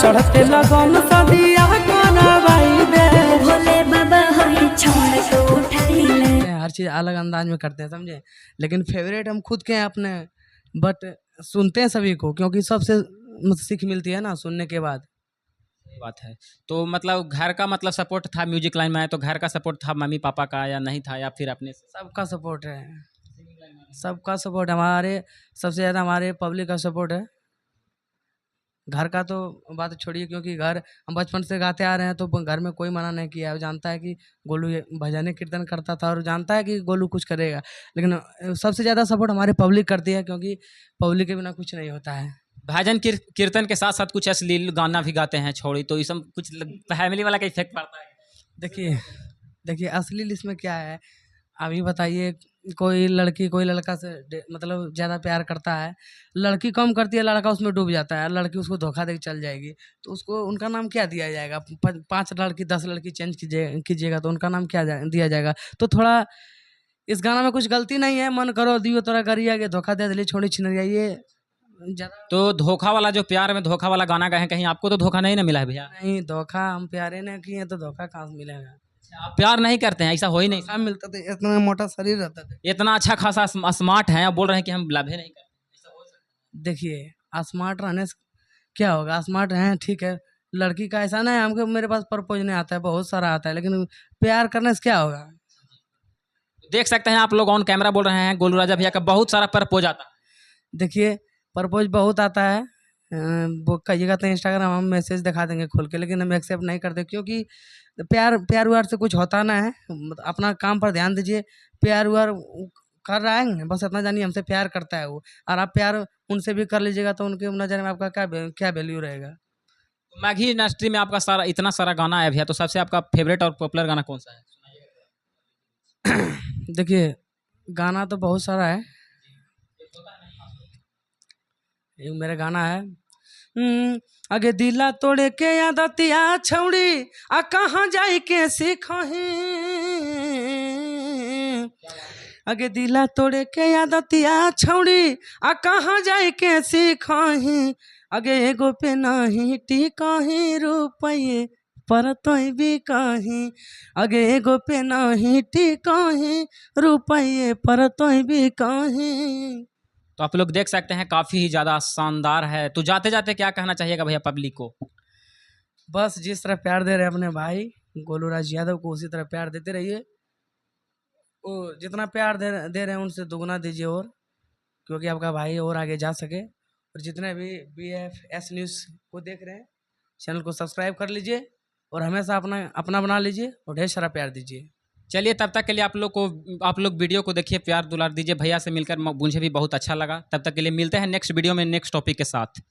चढ़ते लगन सदिया करवाई दे। भोले बाबा होई छौड़ के उठाइले। हर चीज़ अलग अंदाज में करते हैं, समझे। लेकिन फेवरेट हम खुद के हैं अपने, बट सुनते हैं सभी को, क्योंकि सबसे सीख मिलती है ना सुनने के बाद। सही बात है। तो मतलब घर का मतलब सपोर्ट था, म्यूजिक लाइन में आए तो घर का सपोर्ट था मम्मी पापा का, या नहीं था, या फिर अपने से? सबका सपोर्ट है, सबका सपोर्ट। हमारे सबसे ज़्यादा हमारे पब्लिक का सपोर्ट है। घर का तो बात छोड़िए, क्योंकि घर हम बचपन से गाते आ रहे हैं, तो घर में कोई मना नहीं किया है। वो जानता है कि गोलू ये भजन कीर्तन करता था और जानता है कि गोलू कुछ करेगा। लेकिन सबसे ज़्यादा सपोर्ट हमारी पब्लिक करती है, क्योंकि पब्लिक के बिना कुछ नहीं होता है। भजन कीर्तन के साथ साथ कुछ अश्लील गाना भी गाते हैं छोड़ी, तो ये सब कुछ फैमिली वाला का इफेक्ट पड़ता है? देखिए देखिए अश्लील इसमें क्या है, अभी बताइए, कोई लड़की कोई लड़का से मतलब ज़्यादा प्यार करता है, लड़की कम करती है, लड़का उसमें डूब जाता है, लड़की उसको धोखा दे के चल जाएगी, तो उसको उनका नाम क्या दिया जाएगा? 5 लड़की 10 लड़की चेंज कीजिएगा तो उनका नाम क्या दिया जाएगा? तो थोड़ा इस गाना में कुछ गलती नहीं है। मन करो दियो तोरा गरिया के धोखा दे दिली छोड़ी छिनरिया, ये ज़्यादा तो धोखा वाला जो प्यार में धोखा वाला गाना गाए हैं, कहीं आपको तो धोखा नहीं ना मिला है भैया? नहीं। धोखा हम प्यारे ने किए तो धोखा कहाँ से मिलेगा? आप प्यार नहीं करते हैं, ऐसा हो ही नहीं। धोखा मिलता था, इतना मोटा शरीर रहता था। इतना अच्छा खासा स्मार्ट है, आप बोल रहे हैं कि हम लव ही नहीं करते, ऐसा हो सकता है? देखिए स्मार्ट रहने से क्या होगा? स्मार्ट हैं ठीक है, लड़की का ऐसा नहीं है हमको, मेरे पास प्रपोज नहीं आता है, बहुत सारा आता है, लेकिन प्यार करने से क्या होगा? देख सकते हैं आप लोग ऑन कैमरा बोल रहे हैं गोलू राजा भैया का बहुत सारा प्रपोज आता है। देखिए प्रपोज बहुत आता है, वो कहिएगा तो इंस्टाग्राम हम मैसेज दिखा देंगे खोल के, लेकिन हम एक्सेप्ट नहीं करते, क्योंकि प्यार प्यार व्यार से कुछ होता ना है। अपना काम पर ध्यान दीजिए। प्यार व्यार कर रहा है, बस इतना जानिए हमसे प्यार करता है वो, और आप प्यार उनसे भी कर लीजिएगा तो उनके नज़र में आपका क्या वैल्यू रहेगा? मैघी इंडस्ट्री में आपका सारा इतना सारा गाना है भैया, तो सबसे आपका फेवरेट और पॉपुलर गाना कौन सा है? देखिए गाना तो बहुत सारा है। एक मेरा गाना है, आगे दिला तोड़े के आदतिया छौड़ी आ कहाँ जाई के सीखही। आगे दिला तोड़े के आदतिया छौड़ी आ कहाँ जाई के सीखही। आगे एगो पे नहीं टिकही रुपये पर तोय भी कहीं। आगे एगो पे नहीं टिकही रुपये पर तोय भी कहीं। तो आप लोग देख सकते हैं काफ़ी ही ज़्यादा शानदार है। तो जाते जाते क्या कहना चाहिएगा भैया पब्लिक को? बस जिस तरह प्यार दे रहे हैं अपने भाई गोलू राज यादव को, उसी तरह प्यार देते रहिए। वो जितना प्यार दे रहे हैं उनसे दुगना दीजिए, और क्योंकि आपका भाई और आगे जा सके। और जितने भी BFS न्यूज़ को देख रहे हैं, चैनल को सब्सक्राइब कर लीजिए और हमेशा अपना बना लीजिए और ढेर सारा प्यार दीजिए। चलिए तब तक के लिए आप लोग वीडियो को देखिए, प्यार दुलार दीजिए। भैया से मिलकर मुझे भी बहुत अच्छा लगा। तब तक के लिए मिलते हैं नेक्स्ट वीडियो में नेक्स्ट टॉपिक के साथ।